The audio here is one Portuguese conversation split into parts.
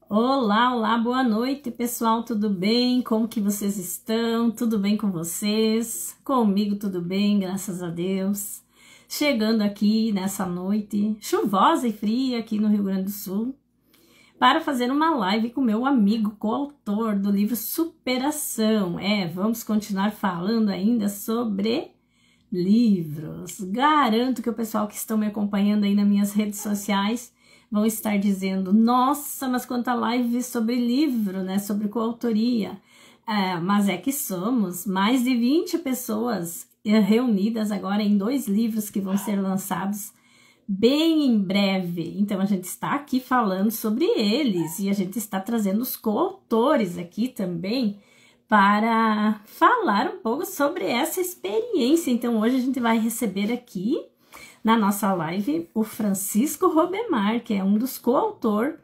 Olá, olá, boa noite, pessoal, tudo bem? Como que vocês estão? Tudo bem com vocês? Comigo tudo bem, graças a Deus. Chegando aqui nessa noite chuvosa e fria aqui no Rio Grande do Sul para fazer uma live com meu amigo coautor do livro Superação. Vamos continuar falando ainda sobre livros. Garanto que o pessoal que estão me acompanhando aí nas minhas redes sociais vão estar dizendo, nossa, mas quanta live sobre livro, né, sobre coautoria. Mas é que somos mais de 20 pessoas reunidas agora em 2 livros que vão ser lançados bem em breve. Então a gente está aqui falando sobre eles e a gente está trazendo os coautores aqui também para falar um pouco sobre essa experiência. Então hoje a gente vai receber aqui na nossa live o Francisco Robemar, que é um dos coautores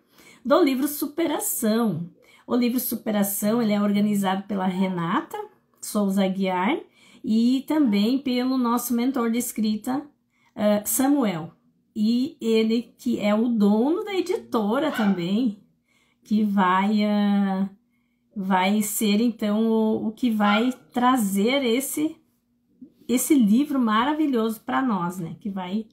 do livro Superação. O livro Superação ele é organizado pela Renata Souza Aguiar e também pelo nosso mentor de escrita, Samuel. E ele que é o dono da editora também, que vai ser então o que vai trazer esse livro maravilhoso para nós, né? Que vai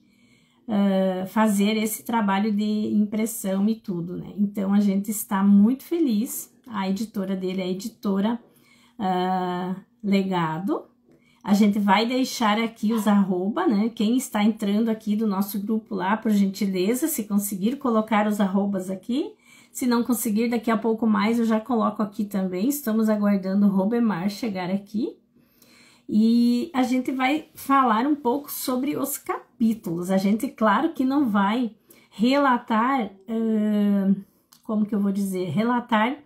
fazer esse trabalho de impressão e tudo, né? Então a gente está muito feliz. A editora dele é a editora Legado. A gente vai deixar aqui os arroba, né? Quem está entrando aqui do nosso grupo lá, por gentileza, se conseguir colocar os arrobas aqui. Se não conseguir, daqui a pouco mais eu já coloco aqui também. Estamos aguardando o Robemar chegar aqui. E a gente vai falar um pouco sobre os capítulos. A gente, claro que não vai relatar, como que eu vou dizer? Relatar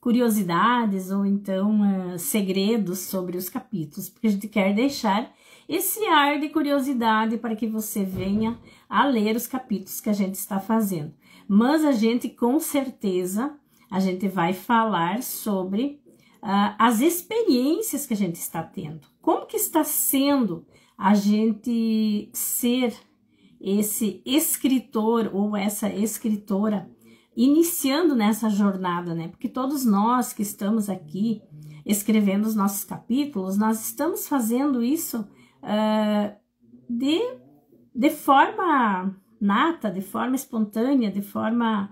curiosidades ou então segredos sobre os capítulos, porque a gente quer deixar esse ar de curiosidade para que você venha a ler os capítulos que a gente está fazendo. Mas a gente, com certeza, a gente vai falar sobre as experiências que a gente está tendo. Como que está sendo a gente ser esse escritor ou essa escritora iniciando nessa jornada, né? Porque todos nós que estamos aqui escrevendo os nossos capítulos, nós estamos fazendo isso de forma nata, de forma espontânea, de forma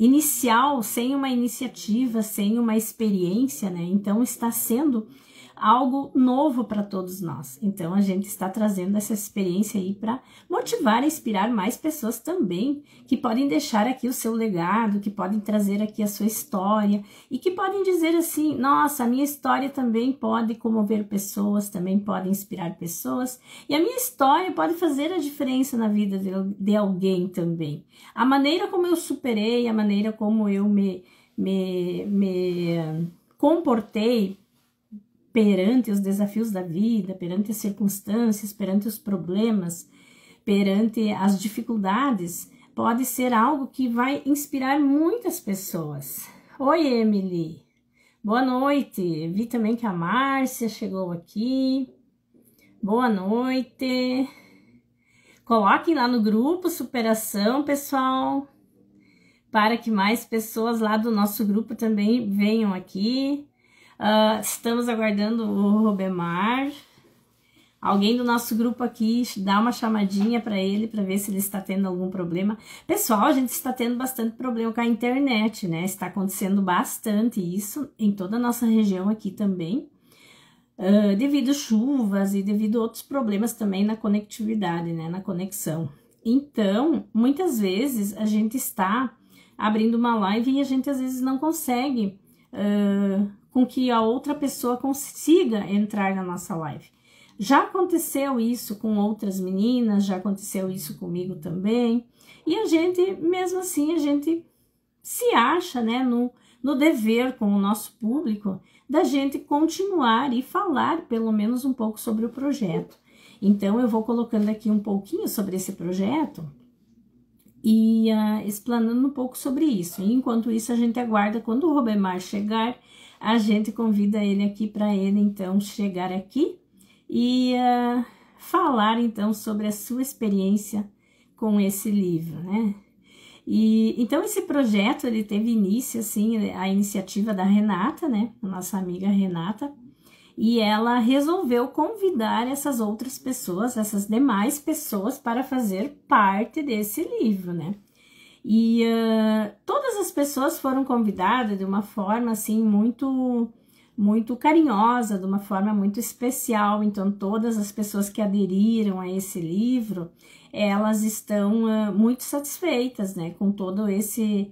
inicial, sem uma iniciativa, sem uma experiência, né? Então está sendo algo novo para todos nós. Então a gente está trazendo essa experiência aí para motivar e inspirar mais pessoas também, que podem deixar aqui o seu legado, que podem trazer aqui a sua história e que podem dizer assim, nossa, a minha história também pode comover pessoas, também pode inspirar pessoas e a minha história pode fazer a diferença na vida de alguém também. A maneira como eu superei, a maneira como eu me comportei perante os desafios da vida, perante as circunstâncias, perante os problemas, perante as dificuldades, pode ser algo que vai inspirar muitas pessoas. Oi, Emily. Boa noite. Vi também que a Márcia chegou aqui. Boa noite. Coloquem lá no grupo Superação, pessoal, para que mais pessoas lá do nosso grupo também venham aqui. Estamos aguardando o Robemar. Alguém do nosso grupo aqui dá uma chamadinha para ele para ver se ele está tendo algum problema. Pessoal, a gente está tendo bastante problema com a internet, né? Está acontecendo bastante isso em toda a nossa região aqui também, devido a chuvas e devido a outros problemas também na conectividade, né? Na conexão. Então, muitas vezes a gente está abrindo uma live e a gente às vezes não consegue com que a outra pessoa consiga entrar na nossa live. Já aconteceu isso com outras meninas, já aconteceu isso comigo também, e a gente, mesmo assim, a gente se acha, né, no dever com o nosso público, da gente continuar e falar pelo menos um pouco sobre o projeto. Então, eu vou colocando aqui um pouquinho sobre esse projeto, e explanando um pouco sobre isso. E enquanto isso, a gente aguarda quando o Robemar chegar, a gente convida ele aqui para ele, então, chegar aqui e falar, então, sobre a sua experiência com esse livro, né? E então esse projeto ele teve início assim, a iniciativa da Renata, né, a nossa amiga Renata, e ela resolveu convidar essas outras pessoas, essas demais pessoas, para fazer parte desse livro, né? E todas as pessoas foram convidadas de uma forma assim muito carinhosa, de uma forma muito especial. Então todas as pessoas que aderiram a esse livro, elas estão muito satisfeitas, né, com todo esse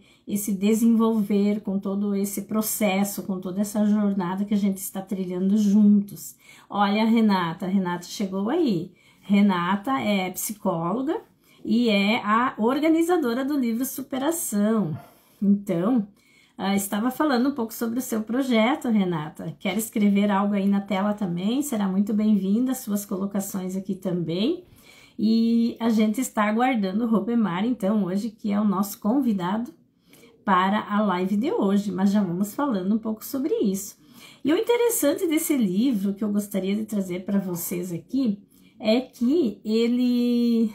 desenvolver, com todo esse processo, com toda essa jornada que a gente está trilhando juntos. Olha a Renata chegou aí. Renata é psicóloga e é a organizadora do livro Superação. Então, estava falando um pouco sobre o seu projeto, Renata. Quer escrever algo aí na tela também? Será muito bem-vinda, suas colocações aqui também. E a gente está aguardando o Robemar, então, hoje, que é o nosso convidado para a live de hoje, mas já vamos falando um pouco sobre isso. E o interessante desse livro, que eu gostaria de trazer para vocês aqui, é que ele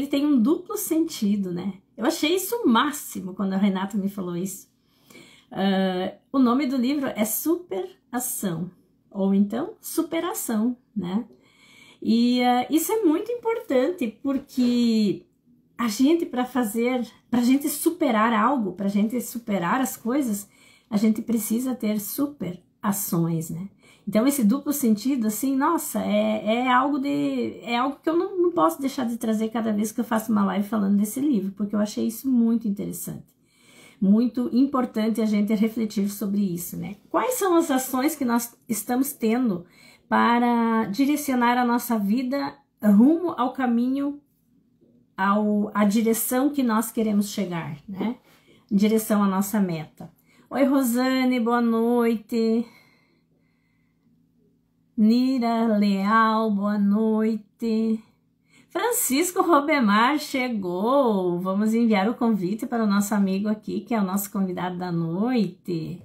tem um duplo sentido, né? Eu achei isso o máximo quando a Renata me falou isso. O nome do livro é Superação, ou então Superação, né? E isso é muito importante, porque a gente, para a gente superar algo, para a gente superar as coisas, a gente precisa ter superações, né? Então, esse duplo sentido, assim, nossa, é algo que eu não posso deixar de trazer cada vez que eu faço uma live falando desse livro, porque eu achei isso muito interessante. Muito importante a gente refletir sobre isso, né? Quais são as ações que nós estamos tendo para direcionar a nossa vida rumo ao caminho, à direção que nós queremos chegar, né? Em direção à nossa meta. Oi, Rosane, boa noite. Nira Leal, boa noite. Francisco Robemar chegou. Vamos enviar o convite para o nosso amigo aqui, que é o nosso convidado da noite.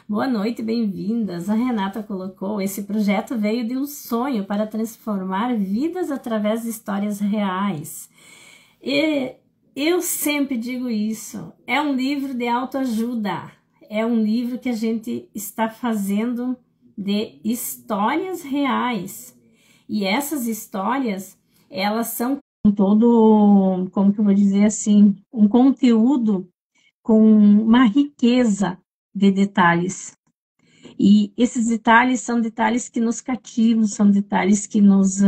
Boa noite, bem-vindas. A Renata colocou: esse projeto veio de um sonho para transformar vidas através de histórias reais. E eu sempre digo isso, é um livro de autoajuda, é um livro que a gente está fazendo de histórias reais. E essas histórias, elas são com todo, como que eu vou dizer assim, um conteúdo com uma riqueza de detalhes. E esses detalhes são detalhes que nos cativam, são detalhes que nos...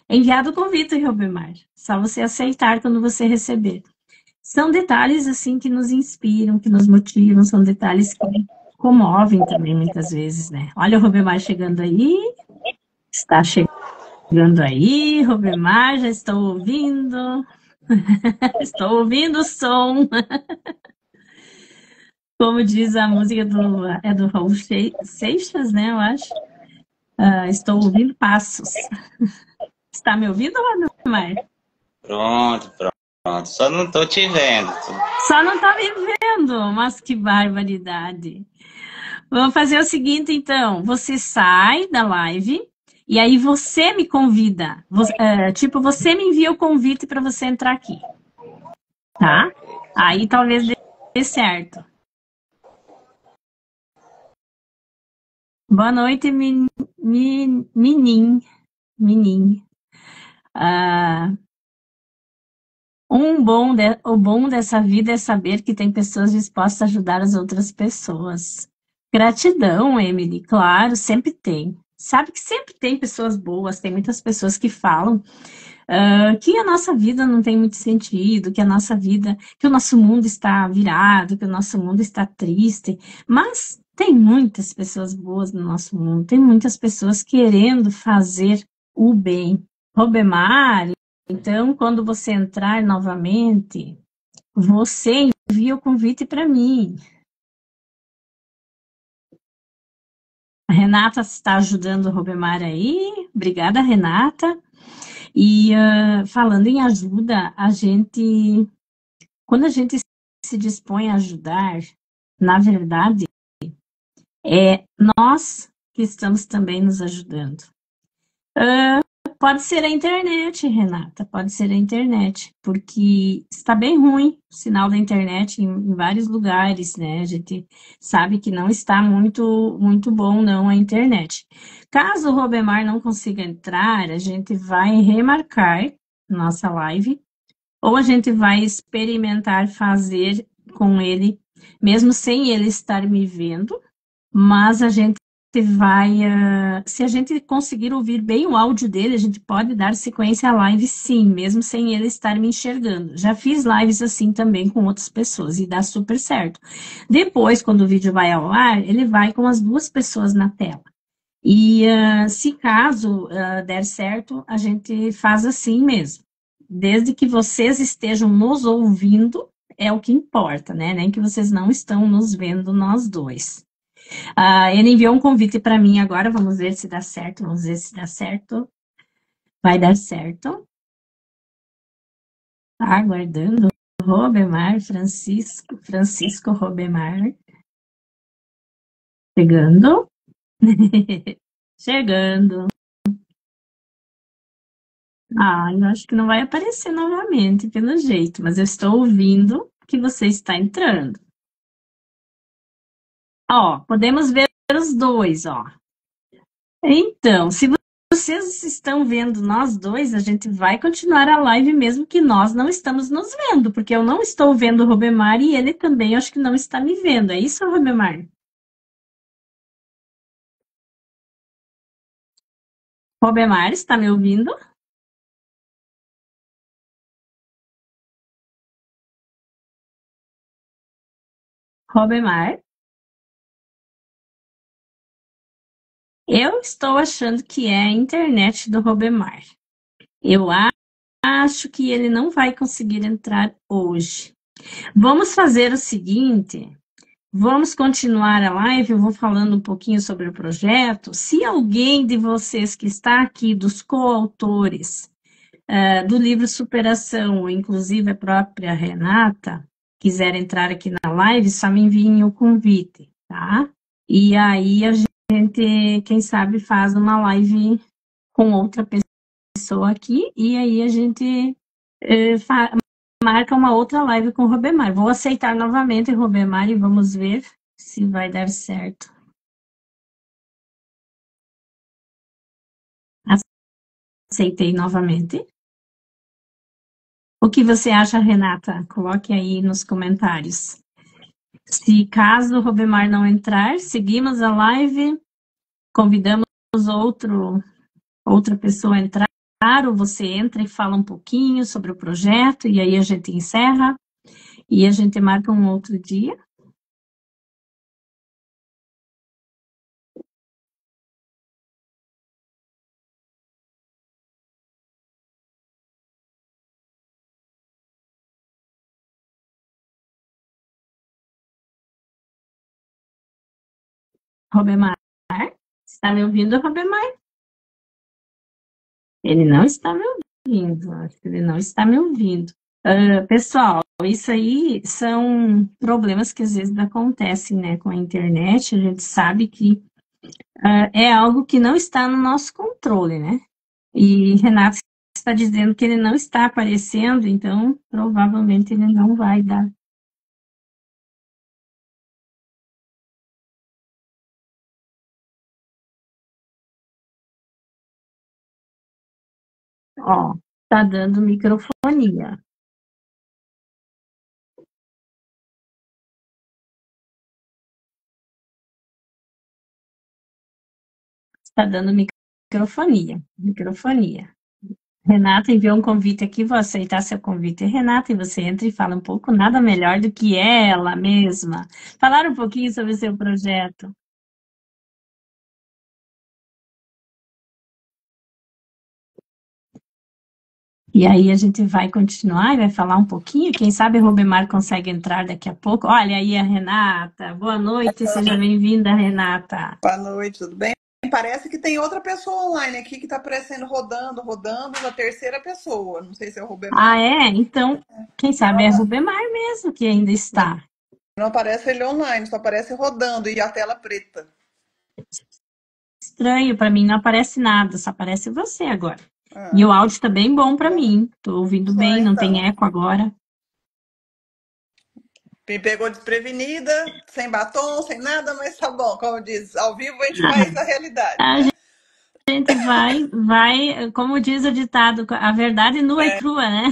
É enviado o convite, Robemar. Só você aceitar quando você receber. São detalhes, assim, que nos inspiram, que nos motivam, são detalhes que comovem também, muitas vezes, né? Olha o Robemar chegando aí. Está chegando aí, Robemar, já estou ouvindo. Estou ouvindo o som. Como diz a música do Raul Seixas, né, eu acho. Estou ouvindo passos. Está me ouvindo, Robemar? Pronto. Só não estou te vendo. Só não está me vendo, mas que barbaridade. Vamos fazer o seguinte, então. Você sai da live e aí você me convida. Você me envia o convite para você entrar aqui. Tá? Aí talvez dê certo. Boa noite, Menin. O bom dessa vida é saber que tem pessoas dispostas a ajudar as outras pessoas. Gratidão, Emily. Claro, sempre tem. Sabe que sempre tem pessoas boas, tem muitas pessoas que falam que a nossa vida não tem muito sentido, que o nosso mundo está virado, que o nosso mundo está triste, mas tem muitas pessoas boas no nosso mundo, tem muitas pessoas querendo fazer o bem. Robemar, então, quando você entrar novamente, você envia o convite para mim. A Renata está ajudando o Robemar aí. Obrigada, Renata. E falando em ajuda, quando a gente se dispõe a ajudar, na verdade, é nós que estamos também nos ajudando. Pode ser a internet, Renata, pode ser a internet, porque está bem ruim o sinal da internet em vários lugares, né? A gente sabe que não está muito bom, não, a internet. Caso o Robemar não consiga entrar, a gente vai remarcar nossa live, ou a gente vai experimentar fazer com ele, mesmo sem ele estar me vendo, mas a gente vai, se a gente conseguir ouvir bem o áudio dele, a gente pode dar sequência à live sim, mesmo sem ele estar me enxergando. Já fiz lives assim também com outras pessoas e dá super certo. Depois, quando o vídeo vai ao ar, ele vai com as duas pessoas na tela. E se caso der certo, a gente faz assim mesmo. Desde que vocês estejam nos ouvindo, é o que importa, né? Nem que vocês não estão nos vendo nós dois. Ele enviou um convite para mim agora, vamos ver se dá certo, vamos ver se dá certo. Vai dar certo. Tá aguardando. Robemar, Francisco Robemar. Chegando. Chegando. Eu acho que não vai aparecer novamente, pelo jeito, mas eu estou ouvindo que você está entrando. Ó, podemos ver os dois, ó. Então, se vocês estão vendo nós dois, a gente vai continuar a live mesmo que nós não estamos nos vendo, porque eu não estou vendo o Robemar e ele também acho que não está me vendo. É isso, Robemar? Robemar, está me ouvindo? Robemar? Eu estou achando que é a internet do Robemar. Eu acho que ele não vai conseguir entrar hoje. Vamos fazer o seguinte, vamos continuar a live, eu vou falando um pouquinho sobre o projeto. Se alguém de vocês que está aqui, dos coautores do livro Superação, ou inclusive a própria Renata, quiser entrar aqui na live, só me enviem o convite, tá? E aí a gente, quem sabe, faz uma live com outra pessoa aqui, e aí a gente marca uma outra live com o Robemar. Vou aceitar novamente o Robemar e vamos ver se vai dar certo. Aceitei novamente. O que você acha, Renata? Coloque aí nos comentários. Se caso o Robemar não entrar, seguimos a live, convidamos outra pessoa a entrar, ou você entra e fala um pouquinho sobre o projeto, e aí a gente encerra, e a gente marca um outro dia. Robemar, está me ouvindo, Robemar? Ele não está me ouvindo, acho que ele não está me ouvindo. Pessoal, isso aí são problemas que às vezes acontecem, né, com a internet. A gente sabe que é algo que não está no nosso controle, né? E Renato está dizendo que ele não está aparecendo, então provavelmente ele não vai dar. Ó, está dando microfonia. Está dando microfonia. Renata enviou um convite aqui, vou aceitar seu convite. Renata, e você entra e fala um pouco, nada melhor do que ela mesma. Falar um pouquinho sobre o seu projeto. E aí a gente vai continuar e vai falar um pouquinho. Quem sabe o Robemar consegue entrar daqui a pouco. Olha aí a Renata. Boa noite, seja bem-vinda, Renata. Boa noite, tudo bem? Parece que tem outra pessoa online aqui que está aparecendo rodando, a terceira pessoa. Não sei se é o Robemar. É? Então, quem sabe é o Robemar mesmo que ainda está. Não aparece ele online, só aparece rodando e a tela preta. Estranho, para mim não aparece nada, só aparece você agora. E Ah, o áudio tá bem bom para bom. mim. Tô ouvindo Vamos lá, bem, não tem então. eco agora. Me pegou desprevenida, sem batom, sem nada, mas tá bom. Como diz, ao vivo a gente faz a realidade, A né? gente vai, como diz o ditado, a verdade nua e crua, né?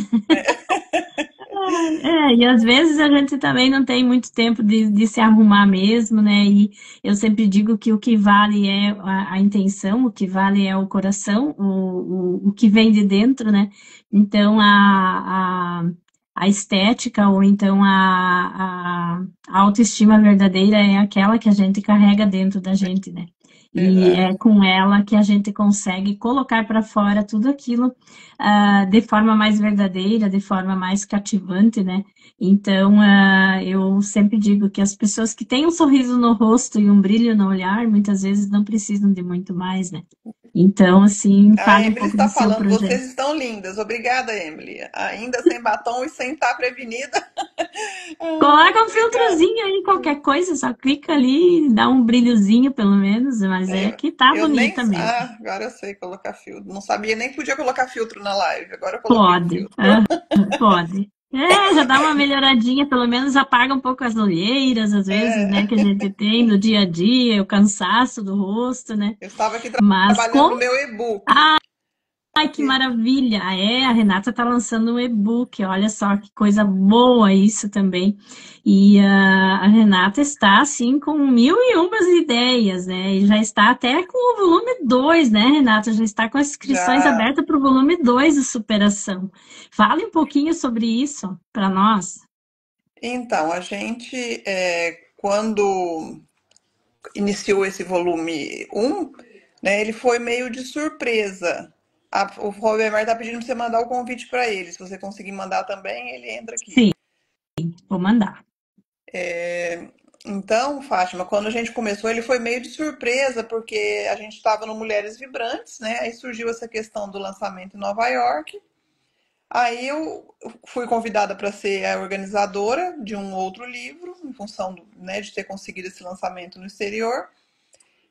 E às vezes a gente também não tem muito tempo de se arrumar mesmo, né? E eu sempre digo que o que vale é a intenção, o que vale é o coração, o que vem de dentro, né? Então a estética ou então a autoestima verdadeira é aquela que a gente carrega dentro da gente, né? E é Verdade. com ela que a gente consegue colocar para fora tudo aquilo de forma mais verdadeira, de forma mais cativante, né? Então, eu sempre digo que as pessoas que têm um sorriso no rosto e um brilho no olhar, muitas vezes não precisam de muito mais, né? Então, assim, A fale um Emily pouco do está seu falando, vocês projeto. estão lindas. Obrigada, Emily. Ainda sem batom e sem estar prevenida. Ai, Coloca um obrigada. filtrozinho aí, qualquer coisa, só clica ali e dá um brilhozinho, pelo menos, mas é Eu, que tá eu nem. bonita mesmo. Ah, agora eu sei colocar filtro. Não sabia nem que podia colocar filtro na live. Agora eu coloquei o Pode. filtro. Pode. Já dá uma melhoradinha, pelo menos apaga um pouco as olheiras, às vezes, né, que a É, gente tem no dia a dia, o cansaço do rosto, né? eu estava aqui Mas trabalhando no com. meu e-book. Ai, que Aqui. maravilha! A Renata tá lançando um e-book, olha só que coisa boa isso também. E a Renata está, assim, com mil e umas ideias, né? E já está até com o volume 2, né, Renata? Já está com as inscrições Já. abertas para o volume 2 de Superação. Fale um pouquinho sobre isso para nós. Então, a gente, quando iniciou esse volume um, né, ele foi meio de surpresa. O Robert está pedindo para você mandar o convite para ele. Se você conseguir mandar também, ele entra aqui. Sim, vou mandar. Então, Fátima, quando a gente começou, ele foi meio de surpresa, porque a gente estava no Mulheres Vibrantes, né? Aí surgiu essa questão do lançamento em Nova York. Aí eu fui convidada para ser a organizadora de um outro livro, em função né, de ter conseguido esse lançamento no exterior.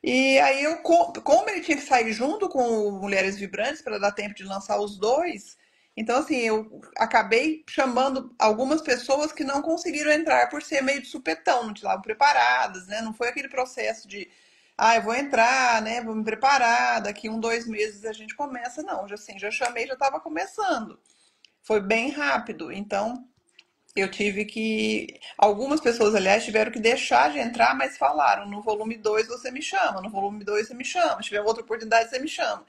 E aí eu, como ele tinha que sair junto com o Mulheres Vibrantes para dar tempo de lançar os dois, então assim, eu acabei chamando algumas pessoas que não conseguiram entrar por ser meio de supetão, não estavam preparadas, né? Não foi aquele processo de, eu vou entrar, né? Vou me preparar, daqui 1, 2 meses a gente começa. Não, já assim, já chamei, já estava começando. Foi bem rápido. Então, eu tive que. Algumas pessoas, aliás, tiveram que deixar de entrar, mas falaram: no volume 2 você me chama, no volume 2 você me chama, se tiver outra oportunidade você me chama.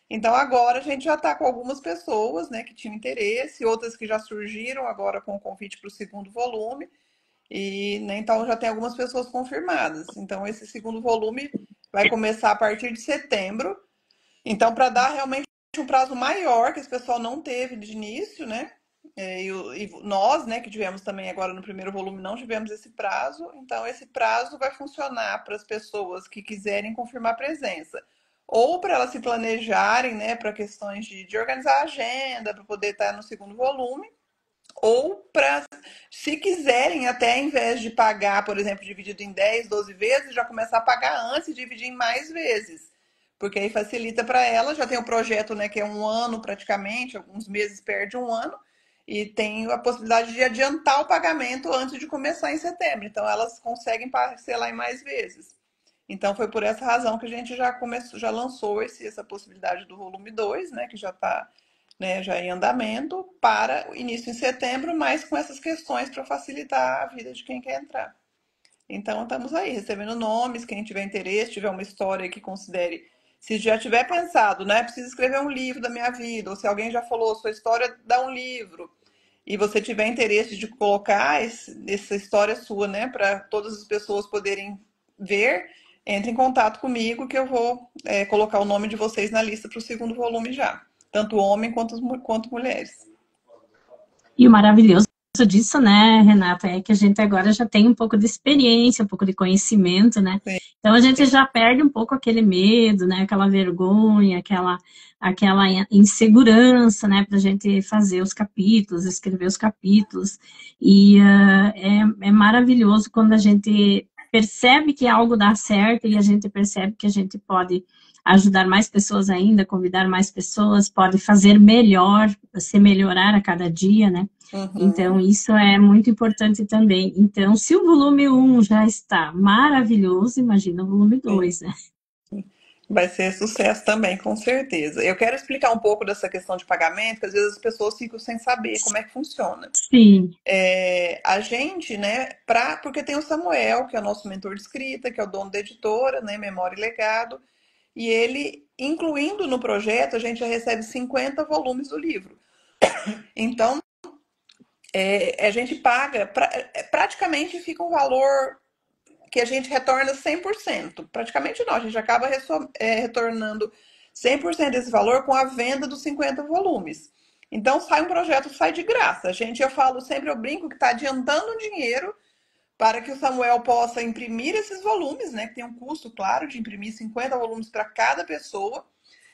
Então agora a gente já está com algumas pessoas né, que tinham interesse, outras que já surgiram agora com o convite para o segundo volume, e né, então já tem algumas pessoas confirmadas. Então esse segundo volume vai começar a partir de setembro. Então, para dar realmente um prazo maior, que esse pessoal não teve de início, né? E nós, né, que tivemos também agora no primeiro volume, não tivemos esse prazo. Então, esse prazo vai funcionar para as pessoas que quiserem confirmar presença. Ou para elas se planejarem, né, para questões de organizar a agenda, para poder estar no segundo volume ou para, se quiserem, até em vez de pagar, por exemplo, dividido em 10, 12 vezes, já começar a pagar antes e dividir em mais vezes. Porque aí facilita para ela, já tem o projeto, né, que é 1 ano praticamente, alguns meses perde 1 ano, e tem a possibilidade de adiantar o pagamento antes de começar em setembro. Então elas conseguem parcelar em mais vezes. Então foi por essa razão que a gente já começou, já lançou essa possibilidade do volume 2, né, que já está né, já em andamento, para o início em setembro, mas com essas questões para facilitar a vida de quem quer entrar. Então, estamos aí, recebendo nomes, quem tiver interesse, tiver uma história que considere, se já tiver pensado, né, preciso escrever um livro da minha vida, ou se alguém já falou, sua história dá um livro, e você tiver interesse de colocar essa história sua, né, para todas as pessoas poderem ver, entre em contato comigo que eu vou colocar o nome de vocês na lista para o segundo volume já. Tanto homem quanto mulheres. E o maravilhoso disso, né, Renata, é que a gente agora já tem um pouco de experiência, um pouco de conhecimento, né? Sim. Então a gente já perde um pouco aquele medo, né? Aquela vergonha, aquela insegurança, né? Para a gente fazer os capítulos, escrever os capítulos. E é maravilhoso quando a gente percebe que algo dá certo e a gente percebe que a gente pode ajudar mais pessoas ainda, convidar mais pessoas, pode fazer melhor, se melhorar a cada dia, né? Então, isso é muito importante também. Então, se o volume 1 já está maravilhoso, imagina o volume 2, né? Vai ser sucesso também, com certeza. Eu quero explicar um pouco dessa questão de pagamento, que às vezes as pessoas ficam sem saber como é que funciona. Sim. A gente, né, porque tem o Samuel, que é o nosso mentor de escrita, que é o dono da editora, né, Memória e Legado, e ele, incluindo no projeto, a gente já recebe 50 volumes do livro. Então, a gente paga, praticamente fica um valor que a gente retorna 100%. Praticamente não, a gente acaba retornando 100% desse valor com a venda dos 50 volumes. Então, sai um projeto, sai de graça. Eu falo sempre, eu brinco que está adiantando dinheiro para que o Samuel possa imprimir esses volumes, né? Que tem um custo, claro, de imprimir 50 volumes para cada pessoa.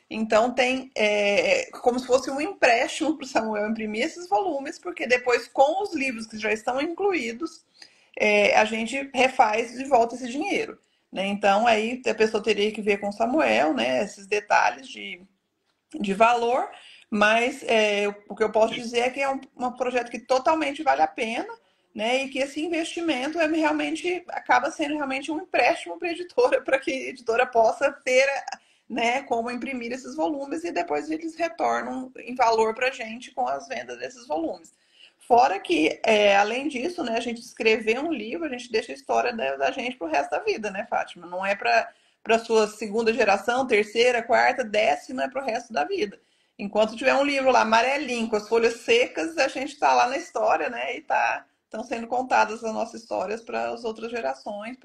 Então, tem como se fosse um empréstimo para o Samuel imprimir esses volumes, porque depois, com os livros que já estão incluídos, a gente refaz de volta esse dinheiro. Né? Então, aí a pessoa teria que ver com o Samuel, né, esses detalhes de valor, mas o que eu posso dizer é que é um projeto que totalmente vale a pena, né, e que esse investimento realmente acaba sendo realmente um empréstimo para a editora, para que a editora possa ter, né, como imprimir esses volumes e depois eles retornam em valor para a gente com as vendas desses volumes. Fora que, além disso, né, a gente escrever um livro, a gente deixa a história da gente para o resto da vida, né, Fátima? Não é para a sua segunda geração, terceira, quarta, décima, é para o resto da vida. Enquanto tiver um livro lá amarelinho, com as folhas secas, a gente está lá na história, né? E estão sendo contadas as nossas histórias para as outras gerações,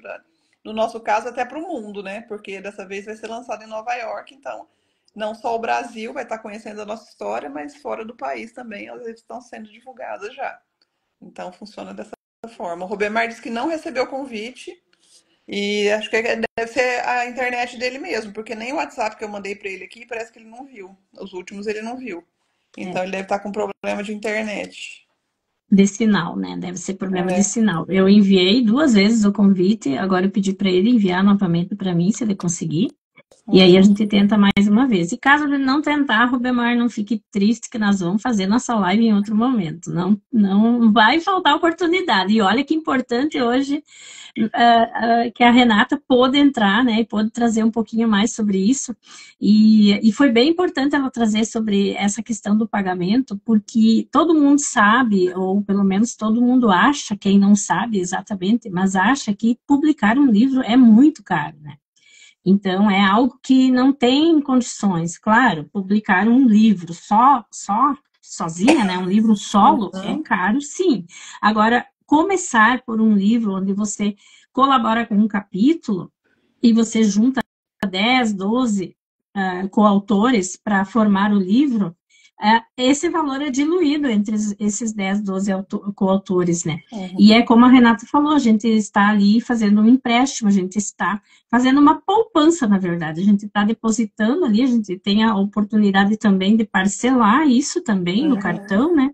no nosso caso, até para o mundo, né? Porque dessa vez vai ser lançado em Nova York, então não só o Brasil vai estar conhecendo a nossa história, mas fora do país também elas estão sendo divulgadas já. Então funciona dessa forma. O Rubemar disse que não recebeu o convite e acho que deve ser a internet dele mesmo, porque nem o WhatsApp que eu mandei para ele aqui parece que ele não viu. Os últimos ele não viu. Então ele deve estar com problema de internet. De sinal, né? Deve ser problema de sinal. Eu enviei 2 vezes o convite, agora eu pedi para ele enviar novamente para mim, se ele conseguir. E aí a gente tenta mais uma vez. E caso ele não tentar, Rubemar, não fique triste que nós vamos fazer nossa live em outro momento. Não vai faltar oportunidade. E olha que importante hoje que a Renata pôde entrar, né? E pôde trazer um pouquinho mais sobre isso. E foi bem importante ela trazer sobre essa questão do pagamento, porque todo mundo sabe, ou pelo menos todo mundo acha, quem não sabe exatamente, mas acha que publicar um livro é muito caro, né? Então, é algo que não tem condições. Claro, publicar um livro sozinha, né? Um livro solo é caro, sim. Agora, começar por um livro onde você colabora com um capítulo e você junta 10, 12 coautores para formar o livro, esse valor é diluído entre esses 10, 12 coautores, né? E é como a Renata falou, a gente está ali fazendo um empréstimo, a gente está fazendo uma poupança, na verdade, a gente está depositando ali, a gente tem a oportunidade também de parcelar isso também no cartão, né?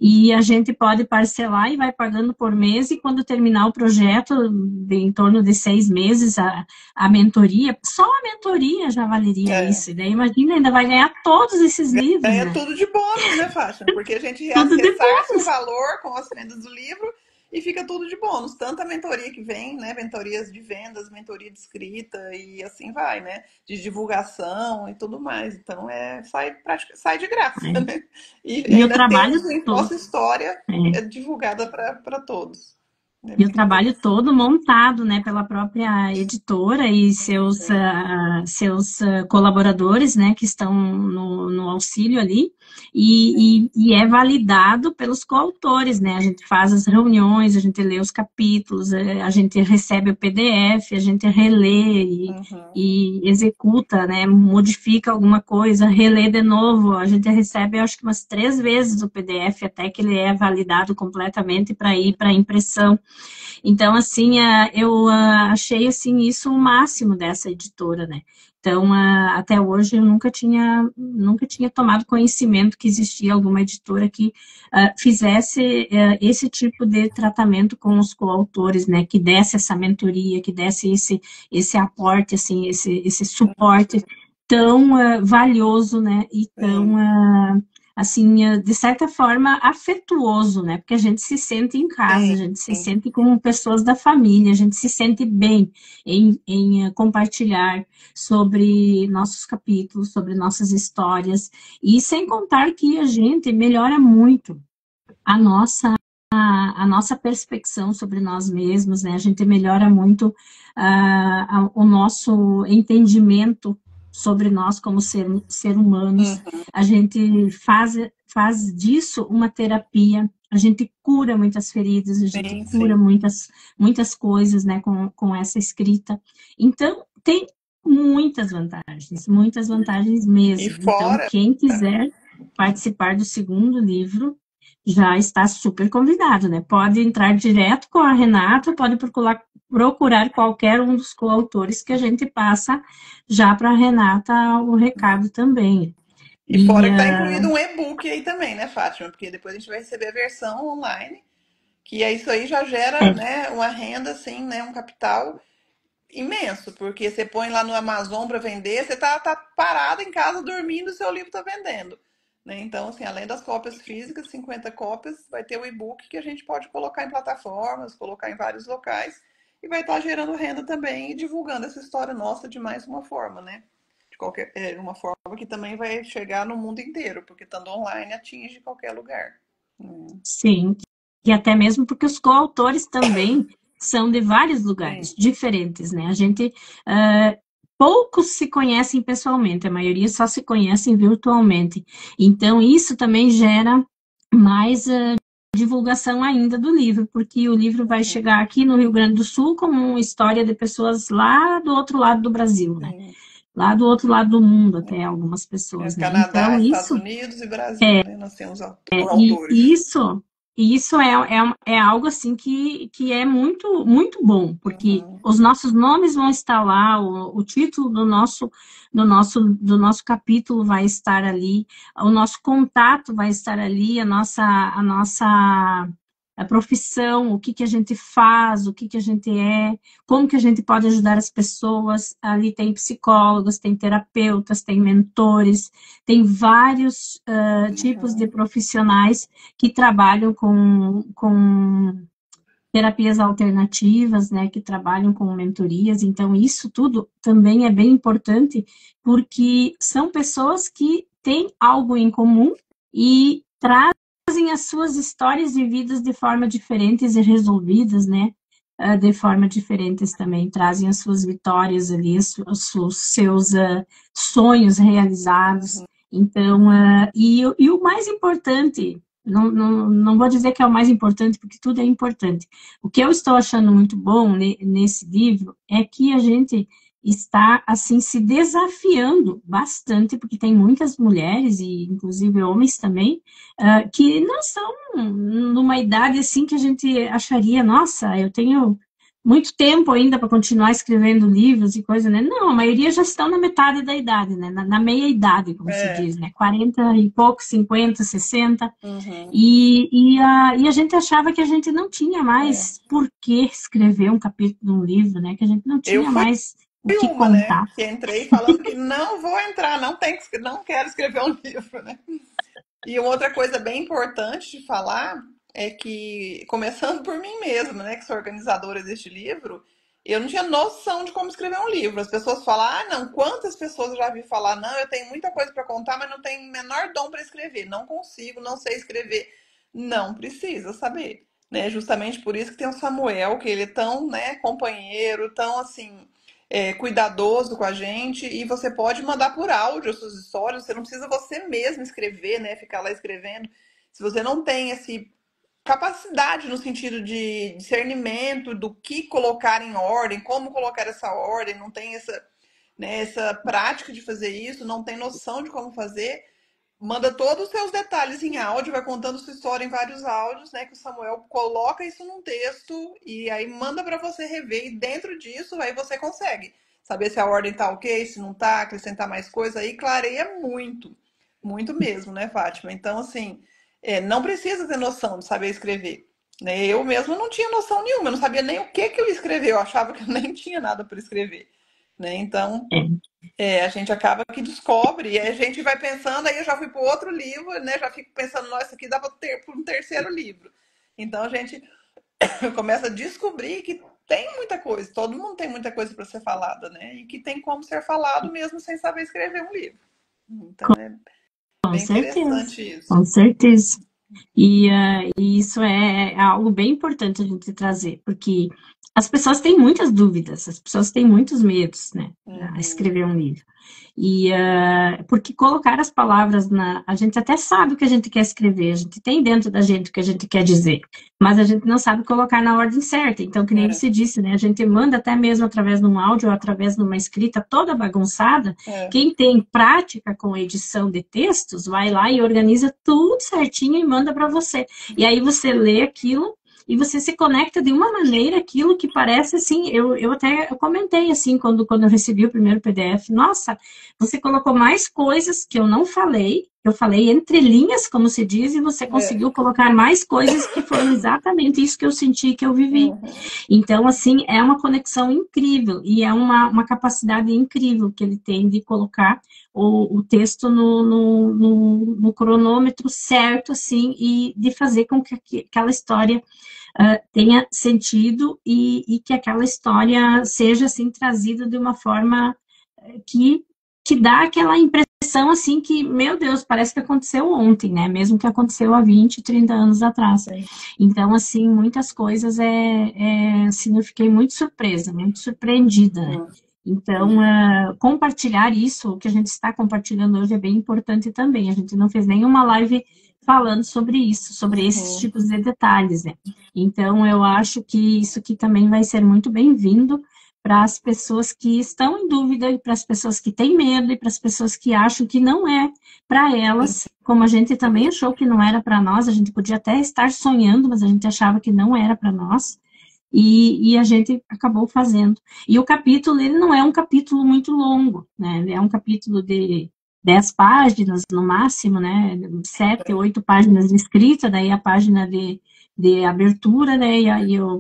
E a gente pode parcelar e vai pagando por mês, e quando terminar o projeto, em torno de 6 meses, a mentoria, só a mentoria já valeria isso. E daí, imagina, ainda vai ganhar todos esses livros. Ganha né? tudo de bônus, né, Fátima? Porque a gente ressarce o valor com as vendas do livro e fica tudo de bônus. Tanto a mentoria que vem, né? Mentorias de vendas, mentoria de escrita e assim vai, né? De divulgação e tudo mais. Então, sai de graça, né? E ainda o trabalho temos nossa história divulgada para todos. E o trabalho todo montado, né, pela própria editora e seus colaboradores, né, que estão no auxílio ali, e é validado pelos coautores, né, a gente faz as reuniões, a gente lê os capítulos, a gente recebe o PDF, a gente relê e executa, né, modifica alguma coisa, relê de novo, a gente recebe, acho que umas 3 vezes o PDF até que ele é validado completamente para ir para impressão. Então, assim, eu achei, assim, isso o máximo dessa editora, né? Então, até hoje, eu nunca tinha tomado conhecimento que existia alguma editora que fizesse esse tipo de tratamento com os coautores, né? Que desse essa mentoria, que desse esse aporte, assim, esse suporte tão valioso, né? E tão, Sim, assim, de certa forma, afetuoso, né? Porque a gente se sente em casa, a sim, gente se sente como pessoas da família, a gente se sente bem em compartilhar sobre nossos capítulos, sobre nossas histórias. E sem contar que a gente melhora muito a nossa perspecção sobre nós mesmos, né? A gente melhora muito o nosso entendimento sobre nós como ser humanos. uhum, A gente faz disso uma terapia. A gente cura muitas feridas, a gente sim, cura sim. muitas coisas, né, com essa escrita. Então, tem muitas vantagens E mesmo. Então, fora, quem quiser participar do segundo livro, já está super convidado, né? Pode entrar direto com a Renata, pode procurar qualquer um dos coautores que a gente passa já para a Renata o recado também. e E fora que está incluído um e-book aí também, né, Fátima? Porque depois a gente vai receber a versão online, que é isso aí já gera, é, né, uma renda, assim, né, um capital imenso, porque você põe lá no Amazon para vender, você tá parado em casa dormindo, seu livro tá vendendo. Né? Então, assim, além das cópias físicas, 50 cópias, vai ter o e-book que a gente pode colocar em plataformas, colocar em vários locais e vai estar gerando renda também e divulgando essa história nossa de mais uma forma, né? De qualquer, uma forma que também vai chegar no mundo inteiro, porque estando online atinge qualquer lugar. sim, e até mesmo porque os coautores também são de vários Sim, lugares diferentes, né? A gente poucos se conhecem pessoalmente, a maioria só se conhecem virtualmente. Então, isso também gera mais divulgação ainda do livro, porque o livro vai uhum, chegar aqui no Rio Grande do Sul como uma história de pessoas lá do outro lado do Brasil, né? sim. Lá do outro lado do mundo, até algumas É, pessoas, né? Canadá, Então, Estados isso Unidos e Brasil, né? Nós temos e autores. isso é algo assim que é muito bom, porque Uhum, os nossos nomes vão estar lá, o título do nosso capítulo vai estar ali, o nosso contato vai estar ali, a nossa a profissão, o que que a gente faz, o que que a gente é, como que a gente pode ajudar as pessoas. Ali tem psicólogos, tem terapeutas, tem mentores, tem vários tipos de uhum. profissionais que trabalham com terapias alternativas, né, que trabalham com mentorias. Então, isso tudo também é bem importante, porque são pessoas que têm algo em comum e trazem as suas histórias de vidas de forma diferentes e resolvidas, né, de forma diferentes também, trazem as suas vitórias ali, os seus sonhos realizados. Então, e o mais importante, não vou dizer que é o mais importante, porque tudo é importante. O que eu estou achando muito bom nesse livro é que a gente está, assim, se desafiando bastante, porque tem muitas mulheres, e inclusive homens também, que não estão numa idade, assim, que a gente acharia, nossa, eu tenho muito tempo ainda para continuar escrevendo livros e coisa, né? Não, a maioria já estão na metade da idade, né? Na meia idade, como se É, diz, né? 40 e pouco, 50, 60. uhum, E a gente achava que a gente não tinha é. mais por que escrever um capítulo de um livro, né? Que a gente não Eu tinha fui mais o que uma, né? contar. Que entrei falando que não vou entrar, não quero escrever um livro, né? E uma outra coisa bem importante de falar é que, começando por mim mesma, né, que sou organizadora deste livro, eu não tinha noção de como escrever um livro. As pessoas falam, ah, não, quantas pessoas eu já vi falar, não, eu tenho muita coisa para contar, mas não tenho o menor dom para escrever, não consigo, não sei escrever. Não precisa saber, né? Justamente por isso que tem o Samuel, que ele é tão, né, companheiro, tão assim, cuidadoso com a gente e você pode mandar por áudio as suas histórias, você não precisa você mesmo escrever, né? Ficar lá escrevendo. Se você não tem esse capacidade no sentido de discernimento do que colocar em ordem, como colocar essa ordem, não tem essa, né, essa prática de fazer isso, não tem noção de como fazer, manda todos os seus detalhes em áudio, vai contando sua história em vários áudios, né? Que o Samuel coloca isso num texto e aí manda para você rever. E dentro disso, aí você consegue saber se a ordem tá ok, se não tá, acrescentar mais coisa. Aí clareia muito, muito mesmo, né, Fátima? Então, assim, não precisa ter noção de saber escrever. Né? Eu mesmo não tinha noção nenhuma, eu não sabia nem o que que eu ia escrever, eu achava que eu nem tinha nada para escrever. né? Então, É, a gente acaba que descobre, e aí a gente vai pensando, aí eu já fui para outro livro, né? Já fico pensando, nossa, isso aqui dá para ter para um terceiro livro. Então a gente começa a descobrir que tem muita coisa, todo mundo tem muita coisa para ser falada, né? E que tem como ser falado mesmo sem saber escrever um livro. Então é com bem certeza, interessante isso. com certeza. E isso é algo bem importante a gente trazer, porque as pessoas têm muitas dúvidas, as pessoas têm muitos medos, né, a Uhum. escrever um livro. Porque colocar as palavras na. A gente até sabe o que a gente quer escrever, a gente tem dentro da gente o que a gente quer dizer, mas a gente não sabe colocar na ordem certa. Então, que nem É, você disse, né? A gente manda até mesmo através de um áudio ou através de uma escrita toda bagunçada. é, Quem tem prática com edição de textos, vai lá e organiza tudo certinho e manda para você. E aí você lê aquilo e você se conecta de uma maneira aquilo que parece assim, eu até comentei assim quando eu recebi o primeiro PDF, nossa, você colocou mais coisas que eu não falei, eu falei entre linhas, como se diz, e você é. conseguiu colocar mais coisas que foram exatamente isso que eu senti, que eu vivi. Uhum. Então, assim, é uma conexão incrível e é uma capacidade incrível que ele tem de colocar o texto no cronômetro certo, assim, e de fazer com que aquela história tenha sentido e que aquela história seja, assim, trazida de uma forma que, que dá aquela impressão, assim, que, meu Deus, parece que aconteceu ontem, né? Mesmo que aconteceu há 20, 30 anos atrás. Sim. Então, assim, muitas coisas assim, eu fiquei muito surpresa, muito surpreendida, né? Uhum. Então, compartilhar isso, o que a gente está compartilhando hoje é bem importante também. A gente não fez nenhuma live falando sobre isso, sobre esses Uhum. tipos de detalhes, né? Então, eu acho que isso aqui também vai ser muito bem-vindo para as pessoas que estão em dúvida, e para as pessoas que têm medo, e para as pessoas que acham que não é para elas, como a gente também achou que não era para nós, a gente podia até estar sonhando, mas a gente achava que não era para nós, e a gente acabou fazendo. E o capítulo, ele não é um capítulo muito longo, né? Ele é um capítulo de 10 páginas no máximo, né? 7, 8 páginas de escrita, daí a página de abertura, né?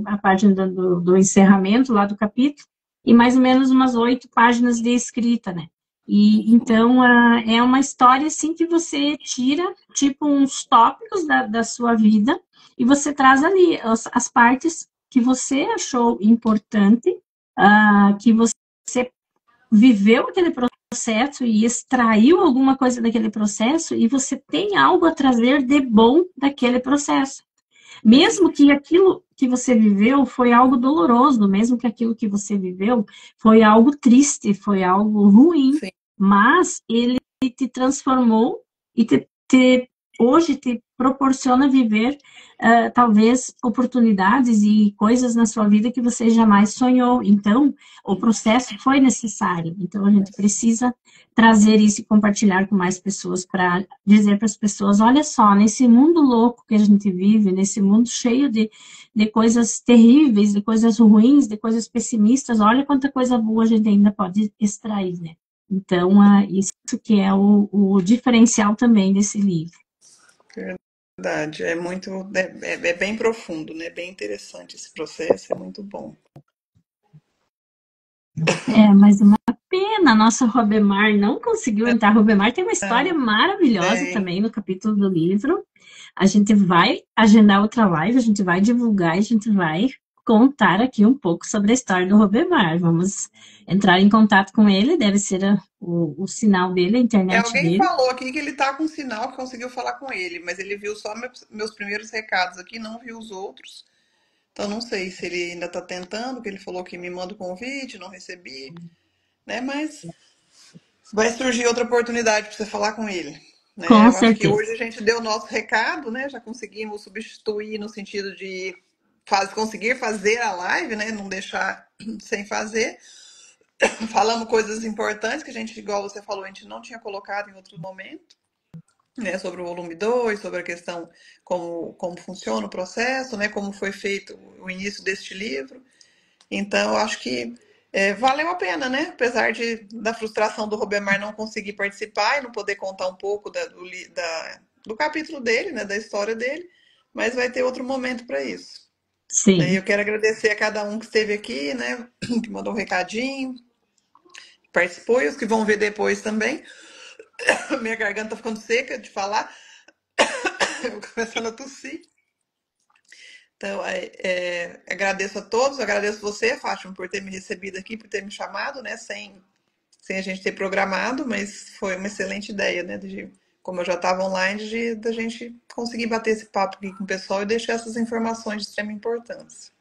A página do encerramento lá do capítulo, e mais ou menos umas 8 páginas de escrita, né? E então é uma história assim que você tira tipo uns tópicos da sua vida e você traz ali as partes que você achou importante, que você viveu aquele processo e extraiu alguma coisa daquele processo e você tem algo a trazer de bom daquele processo. Sim. Mesmo que aquilo que você viveu foi algo doloroso, mesmo que aquilo que você viveu foi algo triste, foi algo ruim, Sim. mas ele te transformou e hoje te proporciona viver talvez oportunidades e coisas na sua vida que você jamais sonhou. Então, o processo foi necessário. Então, a gente precisa trazer isso e compartilhar com mais pessoas para dizer para as pessoas: olha só, nesse mundo louco que a gente vive, nesse mundo cheio de coisas terríveis, de coisas ruins, de coisas pessimistas, olha quanta coisa boa a gente ainda pode extrair, né? Então, isso que é o diferencial também desse livro. Verdade. É muito, é bem profundo, né? Bem interessante esse processo, é muito bom. Mas uma pena, nossa Robemar não conseguiu entrar. Robemar tem uma história Não, maravilhosa tem. também no capítulo do livro. A gente vai agendar outra live, a gente vai divulgar, a gente vai contar aqui um pouco sobre a história do Robemar. Vamos entrar em contato com ele, deve ser o sinal dele, a internet Alguém dele. falou aqui que ele tá com sinal que conseguiu falar com ele, mas ele viu só meus primeiros recados aqui, não viu os outros. Então não sei se ele ainda tá tentando, que ele falou que me manda o convite, não recebi, né? Mas vai surgir outra oportunidade para você falar com ele, né? Com Eu acho que hoje certeza. a gente deu o nosso recado, né? Já conseguimos substituir no sentido de conseguir fazer a live, né? Não deixar sem fazer. Falamos coisas importantes que a gente, igual você falou, a gente não tinha colocado em outro momento, né? Sobre o volume 2, sobre a questão como funciona o processo, né? Como foi feito o início deste livro. Então, eu acho que valeu a pena, né? Apesar da frustração do Robemar não conseguir participar e não poder contar um pouco do capítulo dele, né? Da história dele, mas vai ter outro momento para isso. Né? Sim. Eu quero agradecer a cada um que esteve aqui, né? Que mandou um recadinho. participou e os que vão ver depois também. Minha garganta tá ficando seca de falar, eu começando a tossir. Então, agradeço a todos, agradeço você, Fátima, por ter me recebido aqui, por ter me chamado, né, sem a gente ter programado, mas foi uma excelente ideia, né, como eu já estava online, da gente conseguir bater esse papo aqui com o pessoal e deixar essas informações de extrema importância.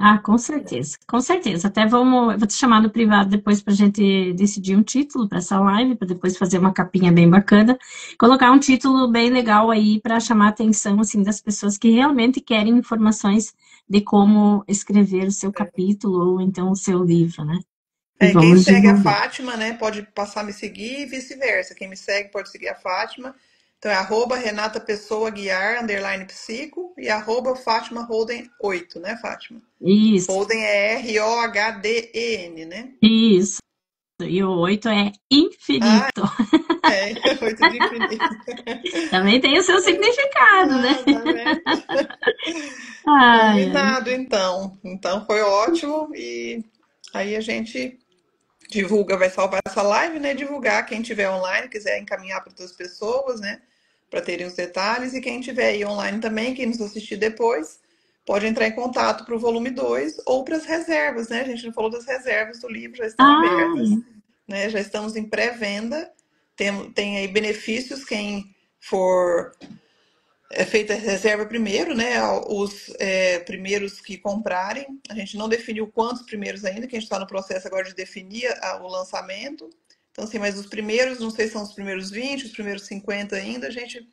Ah, com certeza, com certeza. Até eu vou te chamar no privado depois para a gente decidir um título para essa live, para depois fazer uma capinha bem bacana, colocar um título bem legal aí para chamar a atenção assim das pessoas que realmente querem informações de como escrever o seu capítulo ou então o seu livro, né? E Quem vamos segue a divulgar. Fátima, né, pode passar a me seguir e vice-versa. Quem me segue pode seguir a Fátima. Então é @Renata Pessoa Guiar, _psico, e @Fátima Holden 8, né, Fátima? Isso, Holden é ROHDEN, né? isso. E o 8 é infinito. 8 de infinito. Também tem o seu significado, né? Tá vendo? Ai, ai. Combinado, então. Então foi ótimo. E aí a gente divulga, vai salvar essa live, né? Divulgar quem tiver online, quiser encaminhar para outras pessoas, né? Para terem os detalhes. E quem tiver aí online também, quem nos assistir depois, pode entrar em contato para o volume 2 ou para as reservas, né? A gente não falou das reservas do livro, já estão abertas, né? Já estamos em pré-venda. Tem aí benefícios quem for feita a reserva primeiro, né? Os primeiros que comprarem, a gente não definiu quantos primeiros ainda, que a gente está no processo agora de definir o lançamento. Então, assim, mas os primeiros, não sei se são os primeiros 20, os primeiros 50 ainda, a gente,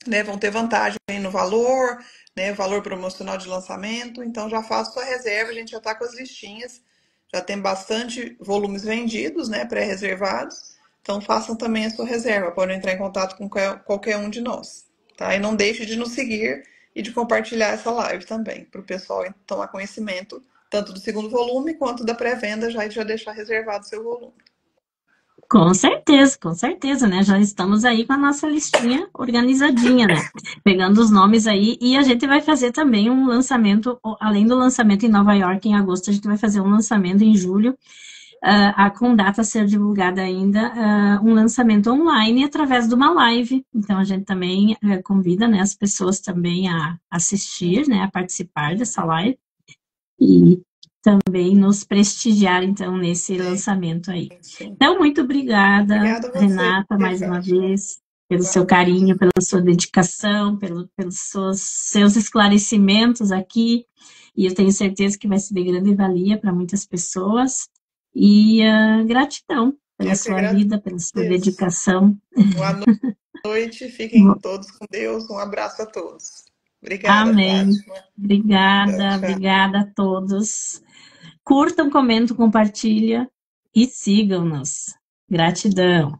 né, vão ter vantagem no valor, né? Valor promocional de lançamento. Então, já faço sua reserva, a gente já está com as listinhas, já tem bastante volumes vendidos, né? Pré-reservados. Então, façam também a sua reserva, podem entrar em contato com qualquer um de nós. Tá? E não deixe de nos seguir e de compartilhar essa live também, para o pessoal tomar conhecimento tanto do segundo volume quanto da pré-venda e já deixar reservado o seu volume. Com certeza, né? Já estamos aí com a nossa listinha organizadinha, né? Pegando os nomes aí, e a gente vai fazer também um lançamento, além do lançamento em Nova York em agosto, a gente vai fazer um lançamento em julho, com data a ser divulgada ainda, um lançamento online através de uma live. Então, a gente também convida, né, as pessoas também a assistir, né, a participar dessa live e também nos prestigiar, então, nesse lançamento aí. Sim. Então, muito obrigada, Renata, mais uma vez, pelo seu carinho, pela sua dedicação, pelos seus esclarecimentos aqui, e eu tenho certeza que vai ser de grande valia para muitas pessoas. E gratidão pela sua vida, pela sua dedicação. Boa noite, fiquem todos com Deus. Um abraço a todos. Obrigada, Amém. Fátima. Obrigada, obrigada a todos. Curtam, comentam, compartilhem e sigam-nos. Gratidão.